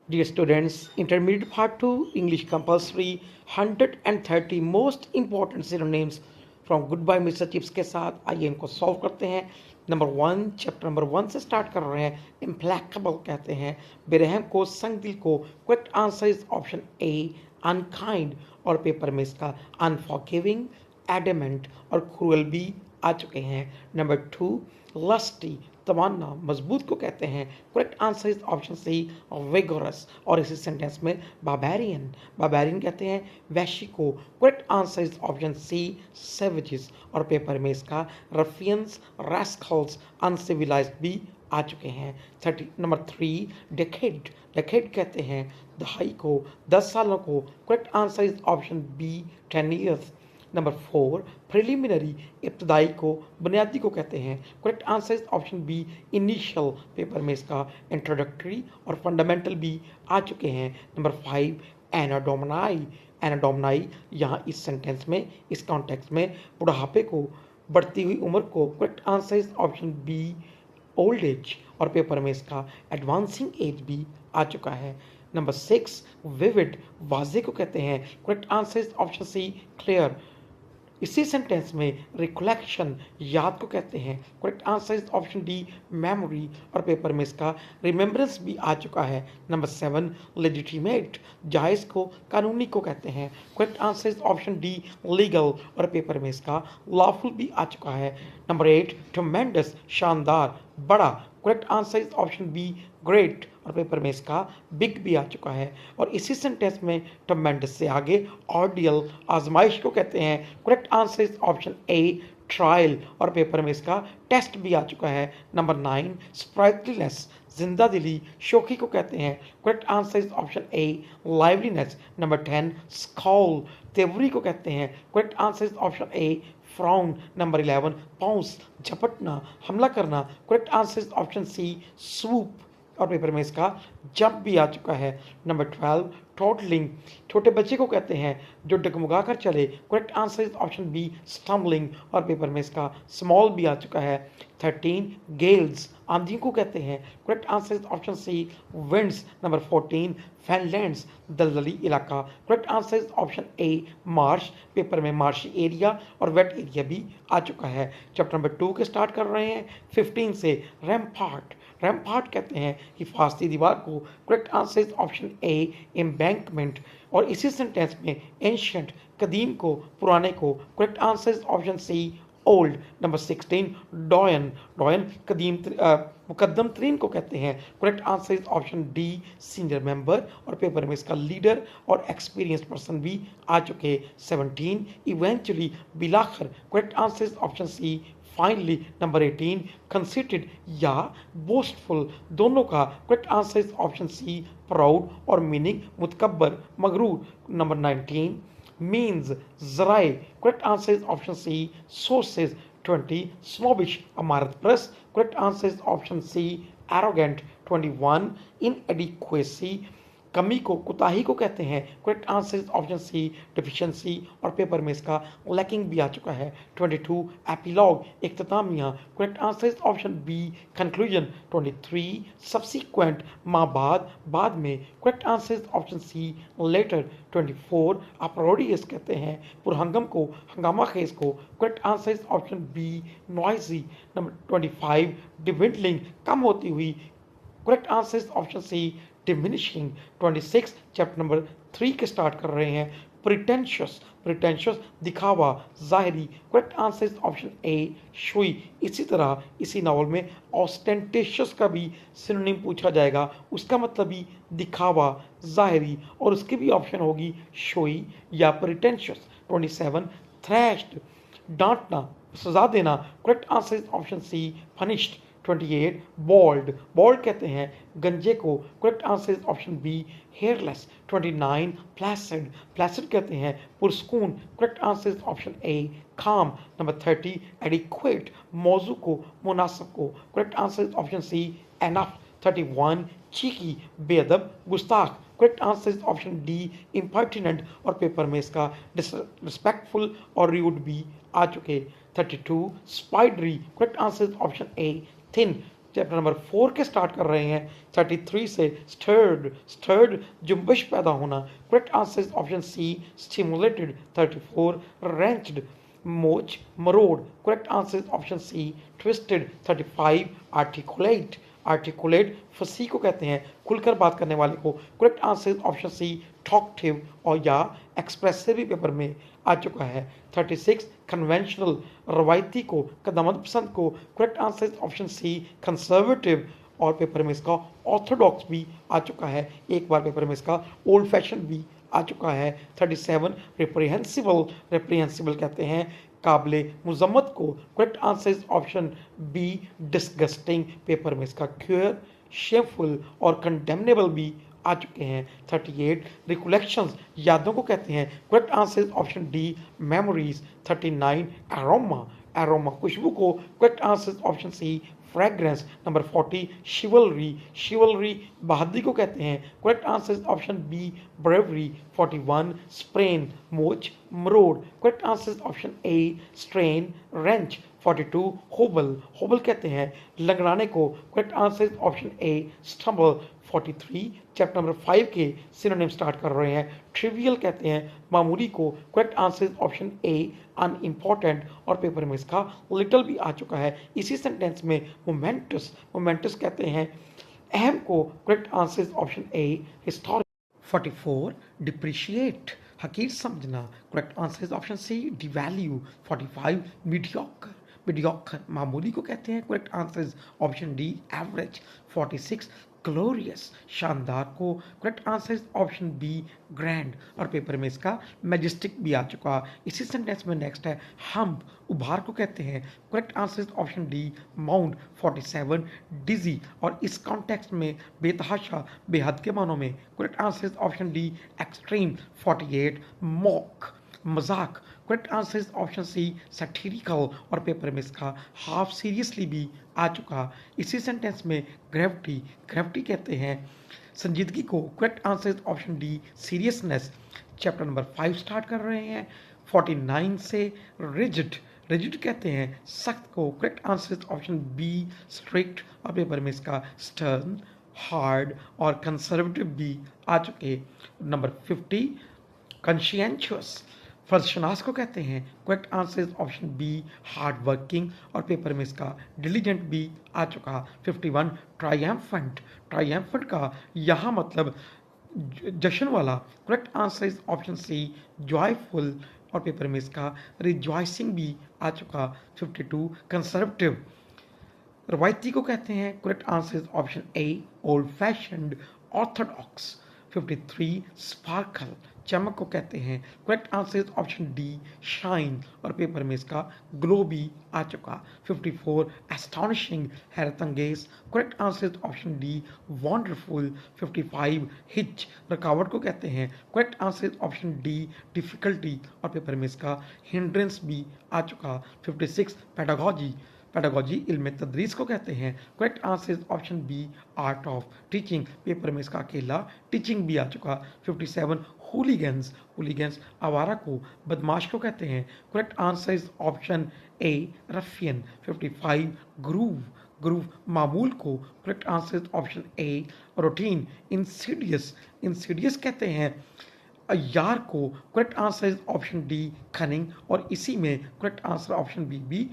Dear students, Intermediate Part 2 English Compulsory 130 Most Important Synonyms from Goodbye Mr. Chips के साथ आइए इनको solve करते हैं। नंबर 1 चैप्टर नंबर 1 से स्टार्ट कर रहे हैं। इम्प्लैकेबल कहते हैं बेरहम को, संग दिल को। Correct answer is option A unkind, और पेपर में इसका अनफॉरगिविंग, एडमेंट और क्रूअल भी आ चुके हैं। नंबर 2 लस्टी तमन्ना, मजबूत को कहते हैं। Correct answer is option C vigorous, और इसी सेंटेंस में बाबेरियन बाबेरियन कहते हैं वैशी को। Correct answer is option C savages, और पेपर में इसका रफियंस, रैस्कल्स, अनसिविलाइज्ड भी आ चुके हैं। 3 डेकेड डेकेड कहते हैं दहाई को, 10 सालों को। Correct answer is option B 10 years. Number 4 preliminary, इब्तदाई को, बुनियादी को कहते हैं। Correct answer is option B initial, paper में इसका इंट्रोडक्टरी और फंडामेंटल भी आ चुके हैं। नंबर 5 एनाडोमनाई एनाडोमनाई यहाँ इस सेंटेंस में, इस कॉन्टेक्स्ट में बुढ़ापे को, बढ़ती हुई उम्र को। Correct answer is option B old age, और पेपर में इसका एडवांसिंग एज भी आ चुका है। नंबर 6 विविड, वाजे को कहते हैं। Correct answer is option C clear. इसी सेंटेंस में रिकोलेक्शन, याद को कहते हैं। Correct answer is option D memory, और पेपर में इसका रिमेम्बरेंस भी आ चुका है। नंबर 7 लेजिटिमेट, जायज को, कानूनी को कहते हैं। Correct answer is option D legal, और पेपर में इसका लॉफुल भी आ चुका है। नंबर 8 ट्मेंडस, शानदार, बड़ा। Correct answer is option be great, और पेपर में इसका बिग भी आ चुका है। और इसी सेंटेंस में ट्मेंडस से आगे ऑर्डियल, आजमाइश को कहते हैं। Correct answer is option A trial, और पेपर में इसका टेस्ट भी आ चुका है। नंबर 9 स्प्राइटलीनेस, जिंदा दिली, शोखी को कहते हैं। Correct answer is option A liveliness. Number 10 scowl, तेवरी को कहते हैं। Correct answer is option A frown. Number 11 pounce, झपटना, हमला करना। Correct answer is option C swoop, और पेपर में इसका जंप भी आ चुका है। नंबर 12 टोटलिंग, छोटे बच्चे को कहते हैं जो डगमगा कर चले। Correct answer is option B stumbling, और पेपर में इसका स्मॉल भी आ चुका है। 13 गेल्स, आंधियों को कहते हैं। Correct answer is option C winds. Number 14 fenlands, दलदली इलाका। Correct answer is option A marsh, paper में मार्शी एरिया और वेट एरिया भी आ चुका है। चैप्टर नंबर 2 के स्टार्ट कर रहे हैं 15 से। रैम्पार्ट, रैम्पार्ट कहते हैं हिफाजती दीवार को। Correct answer is option A embankment, और इसी सेंटेंस में एंशियंट, कदीम को, पुराने को। Correct answer is option C old. Number 16 doyen, doyen कदीम मुकद्दम तरीन को कहते हैं। Correct answer is option D senior member, और पेपर में इसका लीडर और एक्सपीरियंस पर्सन भी आ चुके। 17 इवेंचुअली, बिलाखर। Correct answer is option C finally. Number 18 conceited या बोस्टफुल, दोनों का। Correct answer is option C proud, और मीनिंग मुतकब्बर, मगरूर। नंबर 19 मीन्स, जराए। Correct answer is option C sources. 20 snobbish, अमारत प्रस। Correct answer is option C arrogant. 21 inadequacy, कमी को, कुताही को कहते हैं। Correct answer is option C deficiency, और पेपर में इसका लैकिंग भी आ चुका है। 22 एपिलॉग, इख्तितामिया। Correct answer is option B conclusion. 23 subsequent, माँ बाद, बाद में। Correct answer is option C later. 24 uproarious कहते हैं पुरहंगम को, हंगामा खेज को। Correct answer is option B noisy. Number 25 dwindling, कम होती हुई। Correct answer is option C diminishing. 26 chapter number 3 के स्टार्ट कर रहे हैं प्रिटेंशियस, प्रिटेंशियस दिखावा, जाहिरी। Correct answer is option A showy. इसी तरह इसी नावल में ऑस्टेंटेशियस का भी सिनोनिम पूछा जाएगा, उसका मतलब भी दिखावा, जाहिरी, और उसकी भी ऑप्शन होगी शोई या प्रिटेंशियस। 27 थ्रैश्ड, डांटना, सजा देना। Correct answer is option C punished. 28 bald, bald कहते हैं गंजे को। Correct answer is option B hairless. 29 placid, placid कहते हैं पुरस्कून। Correct answer is option A calm. Number 30 adequate, मौजू को, मुनासिब को। Correct answer is option C enough. 31 cheeky, बेअदब, गुस्ताख। Correct answer is option D impertinent, और पेपर में इसका डिसरिस्पेक्टफुल और रूड भी आ चुके। 32 स्पाइडरी, correct answer is option a thin. Chapter number 4 के स्टार्ट कर रहे हैं 33 से। स्टर्ड जुम्बिश पैदा होना। Correct answer is option C stimulated. 34 wrenched मोच मरोड़। Correct answer is option C twisted. 35 articulate फसी को कहते हैं खुलकर बात करने वाले को। Correct answer is option C talkative और या एक्सप्रेसिव भी पेपर में आ चुका है। 36 कन्वेंशनल रवायती को कदमत पसंद को। Correct answer is option C conservative और पेपर में इसका ऑर्थोडॉक्स भी आ चुका है। एक बार पेपर में इसका ओल्ड फैशन भी आ चुका है। 37 रिप्रीहेंसिबल कहते हैं काबिले मुजम्मत को। Correct answer is option B disgusting. Paper में इसका क्यूर शेमफुल और कंडेमनेबल भी आ चुके हैं। 38 रिकोलेक्शंस यादों को कहते हैं। Correct answer is option D memories. 39 aroma खुशबू को। Correct answer is option C fragrance. Number 40 chivalry बहादुरी को कहते हैं। Correct answer is option B bravery. 41 sprain मोच मरोड़। Correct answer is option A strain wrench. 42 hobble कहते हैं लंगड़ाने को। Correct answer is option A stumble. 43 chapter number 5 के सिनोनिम स्टार्ट कर रहे हैं। ट्रिवियल कहते हैं मामूली को। Correct answer is option A unimportant और पेपर में इसका लिटिल भी आ चुका है। इसी सेंटेंस में मोमेंटस कहते हैं अहम को। Correct answer is option A historic. 44 depreciate हकीर समझना। Correct answer is option C devalue. 45 mediocre मामूली को कहते हैं। Correct answer is option D average. 46 glorious शानदार को। Correct answer is option B grand और पेपर में इसका मैजेस्टिक भी आ चुका। इसी सेंटेंस में नेक्स्ट है हम्प उभार को कहते हैं। Correct answer is option D mount. 47 dizzy और इस कॉन्टेक्स्ट में बेतहाशा बेहद के मानों में। Correct answer is option D extreme. 48 mock मजाक। Correct answer is option C satirical और पेपर में इसका हाफ सीरियसली भी आ चुका। इसी सेंटेंस में ग्रेविटी कहते हैं संजीदगी को। Correct answer is option D seriousness. Chapter number 5 start कर रहे हैं 49 से। रिजिड कहते हैं सख्त को। Correct answer is option be strict और पेपर में इसका स्टर्न हार्ड और कंजर्वेटिव भी आ चुके। नंबर 50 कंशियंशियस फर्जशनास को कहते हैं। Correct answer is option B hard working और पेपर में इसका डिलीजेंट भी आ चुका। 51 ट्रायम्फेंट का यहाँ मतलब जश्न वाला। Correct answer is option C joyful और पेपर में इसका रिजॉइसिंग भी आ चुका। 52 कंजर्वेटिव रवायती को कहते हैं। Correct answer is option A old fashioned orthodox. 53 sparkle चमक को कहते हैं। Correct answer is option D shine और पेपर में इसका ग्लो भी आ चुका। 54 एस्टॉनिशिंग हैरत अंगेज। Correct answer is option D wonderful. 55 hitch रुकावट को कहते हैं। Correct answer is option D difficulty और पेपर में इसका हिंड्रेंस भी आ चुका। 56 पेडागोजी इल्म तदरीस को कहते हैं। Correct answer is option B art of teaching. Paper में इसका अकेला टीचिंग भी आ चुका। 57 हुलीगन्स आवारा को बदमाश को कहते हैं। Correct answer is option A ruffian. 55 groove मामूल को। Correct answer is option A routine. Insidious कहते हैं यार को। Correct answer is option D cunning और इसी में करेक्ट आंसर ऑप्शन बी भी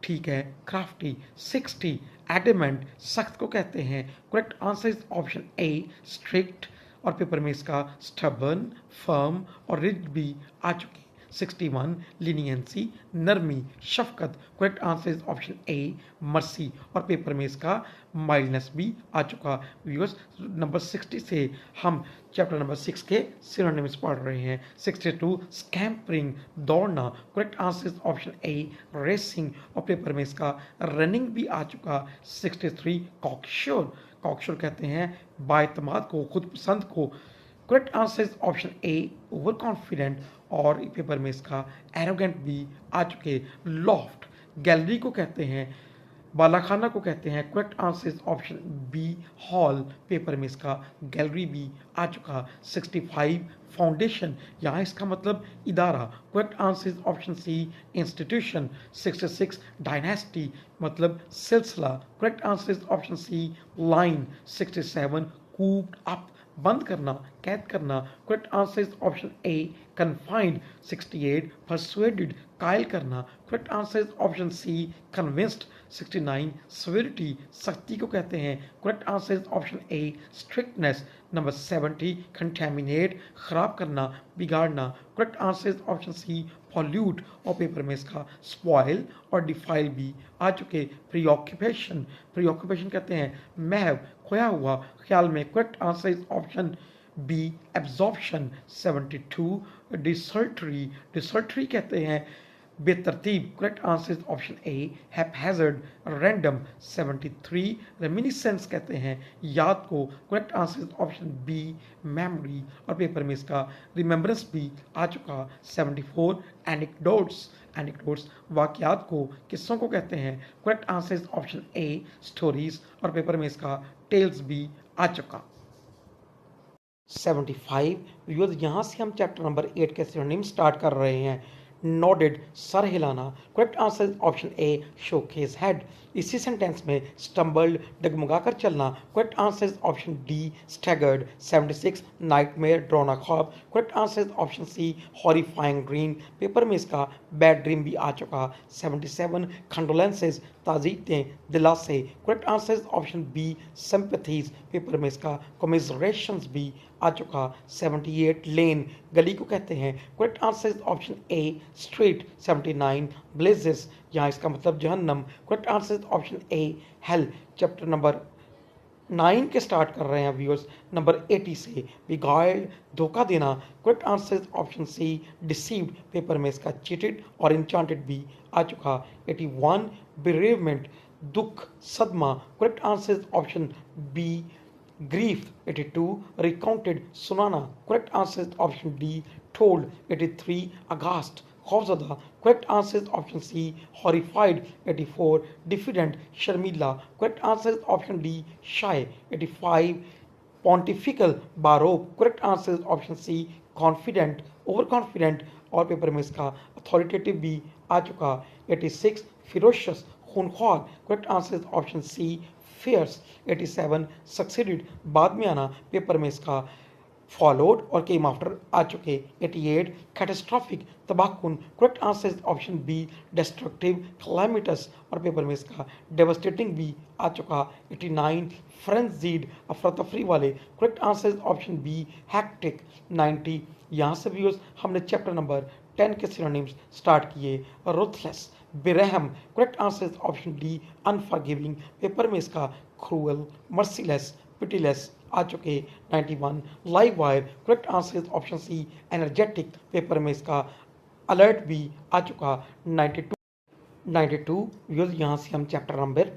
ठीक है क्राफ्टी। 60 एडमेंट सख्त को कहते हैं। Correct answer is option A strict और पेपर में इसका स्टबर्न फर्म और रिज भी आ चुके। 61 लीनियंसी नरमी शफकत। Correct answer is option A mercy और पेपर में इसका माइल्डनेस भी आ चुका। व्यूअर्स नंबर 60 से हम चैप्टर नंबर 6 के सिनोनिम्स पढ़ रहे हैं। 62 स्कैम्परिंग दौड़ना। Correct answer is option A racing और पेपर में इसका रनिंग भी आ चुका। 63 कॉकश्योर कहते हैं बाएतमाद को खुद पसंद को। Correct answer is option A over confident और पेपर में इसका एरोगेंट भी आ चुके। लॉफ्ट गैलरी को कहते हैं बालाखाना को कहते हैं, correct answer is option B hall, paper में इसका गैलरी भी आ चुका। 65 फाउंडेशन, यहाँ इसका मतलब इदारा, correct answer is option C institution. 66 dynasty मतलब सिलसिला, correct answer is option C line. 67 cooped up बंद करना, कैद करना, correct answer is option A confined. 68 persuaded कायल करना, correct answer is option C convinced. 69 civility सख्ती को कहते हैं, correct answer is option A strictness. Number 70 contaminate खराब करना, बिगाड़ना, correct answer is option C pollute, और पेपर में इसका स्पॉइल और डिफाइल भी आ चुके। प्रीऑक्यूपेशन, प्रीऑक्यूपेशन कहते हैं महव खोया हुआ ख्याल में, correct answer is option B absorption. 72 desultory, desultory कहते हैं बेतरतीब, correct answer is option A haphazard random. 73 reminiscence कहते हैं याद को, correct answer is option B memory, और पेपर में इसका रिमेम्बरेंस भी आ चुका। 74 एनेक्डोट्स, एनेक्डोट्स वाकयात को किस्सों को कहते हैं, correct answer is option A stories, और पेपर में इसका टेल्स भी आ चुका। 75 व्यूअर्स, यहाँ से हम चैप्टर नंबर 8 के सिनोनिम स्टार्ट कर रहे हैं। नोडेड सर हिलाना, correct answer option A shook his head. इसी सेंटेंस में स्टम्बल्ड डगमगाकर चलना, correct answer option D staggered. 76 nightmare डरावना ख्वाब, correct answer option C horrifying dream, paper में इसका बैड ड्रीम भी आ चुका। 77 कंडोलेंसेज ताज़ीतें दिलासे, correct answer option B sympathies, paper में इसका कमिसरेशंस भी आ चुका। 78 लेन गली को कहते हैं, करेक्ट आंसर ऑप्शन ए स्ट्रीट। 79 ब्लेजेस, यहाँ इसका मतलब जहन्नम, करेक्ट आंसर ऑप्शन ए हेल। चैप्टर नंबर 9 के स्टार्ट कर रहे हैं व्यूअर्स, नंबर 80 से। बिगाइल्ड धोखा देना, correct answer option C deceived, paper में इसका चीटेड और इंचांटेड भी आ चुका। 81 बेरेवमेंट दुख सदमा, correct answer option B grief. 82 recounted सुनाना, correct answer option D told. 83 aghast खौफजदा, correct answer option C horrified. 84 diffident शर्मीला, correct answer option D shy. 85 pontifical बारोब, correct answer option C confident over confident, और paper में इसका authoritative भी आ चुका। 86 फिरोशस खूनख्वार, correct answer option C fierce. 87 succeeded बाद में आना, पेपर में इसका फॉलोड और केम आफ्टर आ चुके। 88 कैटास्ट्रॉफिक तबाहकुन, correct answer option B destructive calamitous, और पेपर में इसका डेवास्टेटिंग भी आ चुका। 89 फ्रेंजीड अफरा तफरी वाले, correct answer option B hectic. 90 यहाँ से भी हमने चैप्टर नंबर 10 के सिनोनिम्स स्टार्ट किए। रुथलेस बेरहम, correct answer option D unforgiving, paper में इसका क्रूअल मर्सीलेस पिटीलेस आ चुके। 91 live wire, correct answer option C energetic, paper में इसका अलर्ट भी आ चुका। 92 व्यूअर्स, यहाँ से हम चैप्टर नंबर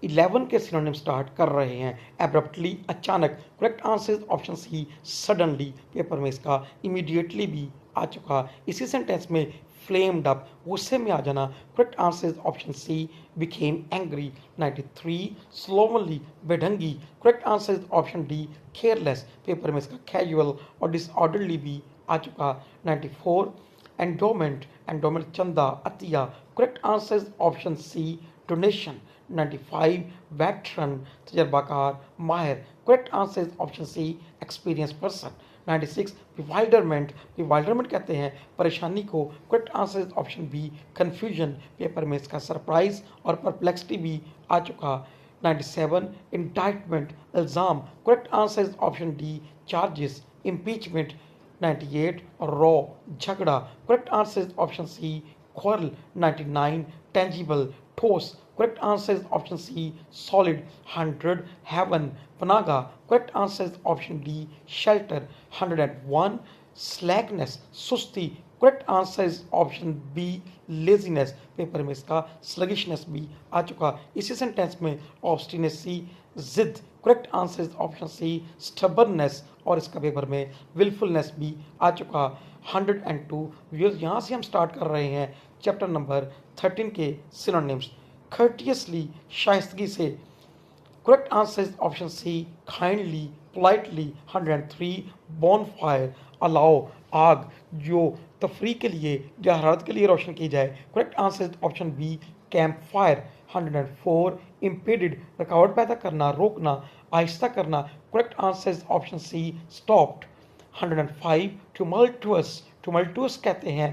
11 के सिनोनिम स्टार्ट कर रहे हैं। एब्रप्टली अचानक, correct answer option C suddenly, paper में इसका इमीडिएटली भी आ चुका। इसी सेंटेंस में फ्लेम्ड अप गुस्से में आ जाना, correct answer option C became angry. 93 slovenly बेढंगी, correct answer option D careless, paper में इसका कैजुअल और डिसऑर्डरली भी आ चुका। 94 एंडोमेंट, एंडोमेंट चंदा अतिया, correct answer option C donation. 95 veteran तजर्बाकार माहिर, correct answer option C experience person. 96 bewilderment, bewilderment कहते हैं परेशानी को, correct answer option B confusion, paper में इसका सरप्राइज और परप्लेक्सिटी भी आ चुका। 97 इंडाइटमेंट इल्ज़ाम, correct answer option D charges impeachment. 98 row झगड़ा, correct answer option C quarrel. 99 tangible ठोस, correct answer option C solid. 100 haven पनागा, correct answer option D shelter. 101 slackness सुस्ती, correct answer option B laziness, paper में इसका sluggishness भी आ चुका। इसी सेंटेंस में ऑब्स्टिनेसी जिद, correct answer option C stubbornness, और इसका पेपर में विलफुलनेस भी आ चुका। 102 व्यूअर्स, यहाँ से हम स्टार्ट कर रहे हैं चैप्टर नंबर 13 के सिनोनिम्स। courteously, शाइस्तगी से। Correct answer is option C, kindly, politely. 103 bonfire, allow, आग जो तफरी के लिए या हरारत के लिए रोशन की जाए। Correct answer is option B, camp fire. 104 impeded, रुकावट पैदा करना, रोकना, आहिस्ता करना। Correct answer is option C, stopped. 105 tumultuous, tumultuous कहते हैं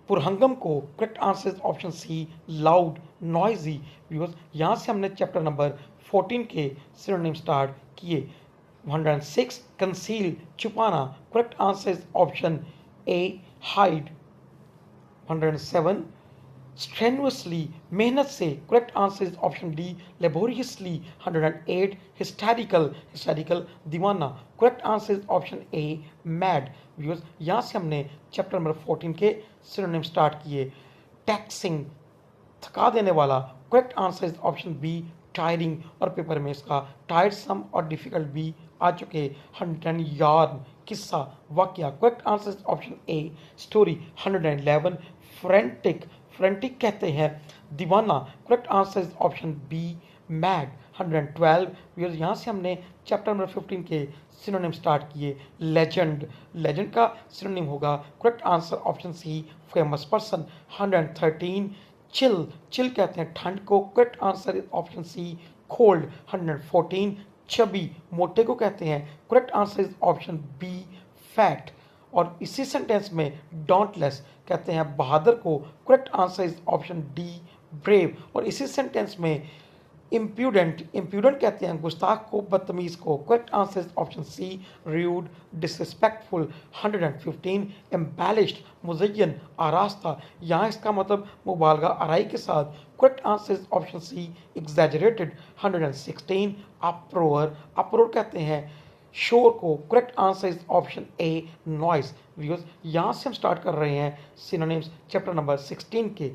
पुरहंगम को। Correct answer is option C, loud, noisy. Viewers यहाँ से हमने चैप्टर नंबर 14 के सिनोनिम स्टार्ट किए। 106 कंसील, छुपाना। Correct answer is option A, hide. 107 strenuously, मेहनत से। Correct answer is option D, laboriously. 108 हिस्टैरिकल, हिस्टैरिकल दीवाना। Correct answer is option A, mad. Viewers यहाँ से हमने चैप्टर नंबर 14 के सिनोनिम स्टार्ट किए। टैक्सिंग, थका देने वाला। Correct answer is option B, tiring. और पेपर में इसका टायरसम और डिफिकल्ट भी आ चुके। 110 यार्न, किस्सा, वाक्या। Correct answer is option A, story. 111 frantic, frantic कहते हैं दीवाना। Correct answer is option B, mad. 112 viewers यहाँ से हमने चैप्टर नंबर 15 के सिनोनिम स्टार्ट किए। लेजेंड, लेजेंड का सिनोनिम होगा। Correct answer option C, famous person. 113 chill, chill कहते हैं ठंड को। Correct answer is option C, cold. 114 chubby, मोटे को कहते हैं। Correct answer is option B, fat. और इसी सेंटेंस में डॉन्टलेस कहते हैं बहादुर को। Correct answer is option D, brave. और इसी सेंटेंस में इम्प्यूडेंट, इम्प्यूडेंट कहते हैं गुस्ताख को, बदतमीज को। Correct answer is option C, rude, disrespectful. 115 embellished, मुज़य्यन, आरास्ता। यहाँ इसका मतलब मुबालगा आराई के साथ। Correct answer is option C, exaggerated. 116 uproar, uproar कहते हैं शोर को। Correct answer is option A, noise. Viewers यहाँ से हम स्टार्ट कर रहे हैं सिनोनिम्स चैप्टर नंबर 16 के।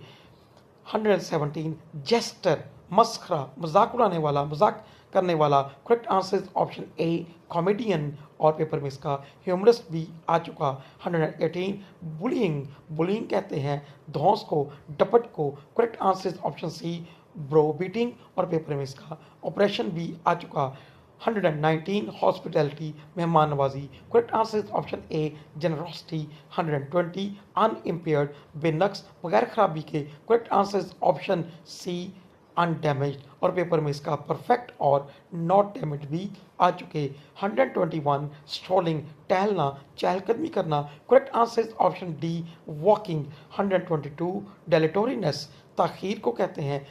117 जेस्टर, मस्खरा, मजाक उड़ाने वाला, मजाक करने वाला। Correct answer is option A, comedian. और पेपर में इसका ह्यूमरस भी आ चुका। 118 बुलिंग, बुलिंग कहते हैं धौंस को, डपट को। Correct answer is option C, browbeating. और पेपर में इसका ऑपरेशन भी आ चुका। 119 हॉस्पिटैलिटी, मेहमान नवाजी। Correct answer is option A, generosity. 120 unimpaired, बेनक्स, बगैर खराबी के। Correct answer is option C, undamaged. और पेपर में इसका परफेक्ट और नॉट डैमेज भी आ चुके। 121 स्ट्रॉलिंग, टहलना, चहलकदमी करना। Correct answer is option D, walking. 122 dilatoriness, ताखीर को कहते हैं,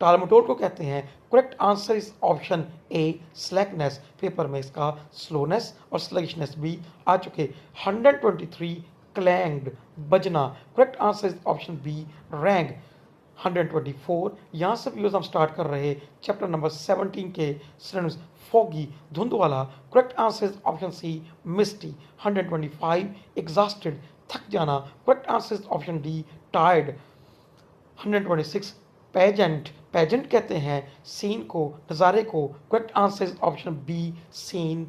टालमटोल को कहते हैं। Correct answer is option A, slackness. Paper में इसका स्लोनेस और स्लगिशनेस भी आ चुके। 123 क्लैंग्ड, बजना। Correct answer is option B, rang. 124 यहाँ से व्यूअर्स हम स्टार्ट कर रहे चैप्टर नंबर 17 के सिनोनिम्स। फॉगी, धुंध वाला। Correct answer is option C, misty. 125 exhausted, थक जाना। Correct answer is option D, tired. 126 pageant, pageant कहते हैं सीन को, नज़ारे को। Correct answer is option B, scene.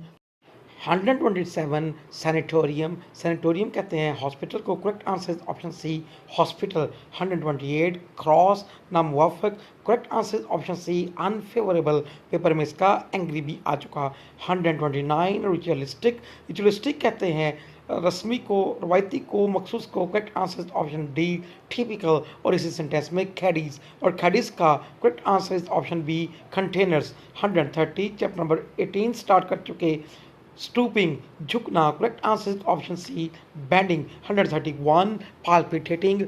127 sanatorium, sanatorium कहते हैं हॉस्पिटल को। Correct answer is option C, hospital. 128 cross, नामुवाफिक। Correct answer is option C, unfavourable. Paper में इसका एंग्री भी आ चुका। 129 रिचुअलिस्टिक, रिचुअलिस्टिक कहते हैं रस्मी को, रवायती को, मखसूस को। Correct answer is option D, typical. और इसी सेंटेंस में कैडीज, और कैडीज का correct answer is option B, containers. 130 chapter number 18 start कर चुके। स्टूपिंग, झुकना। Correct answer is option C, bending. 131 palpitating,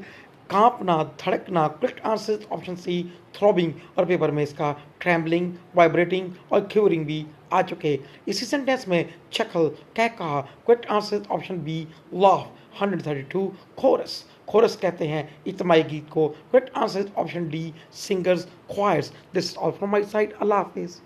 कांपना, धड़कना। Correct answer is option C, throbbing. और पेपर में इसका ट्रैम्बलिंग, वाइब्रेटिंग और क्यूरिंग भी आ चुके। इसी सेंटेंस में चखल, कह कहा। Correct answer is option B, laugh. 132 chorus, chorus कहते हैं इज्तिमाई गीत को। Correct answer is option D, singers, choirs. This is all from my side. अल्लाह हाफिज़।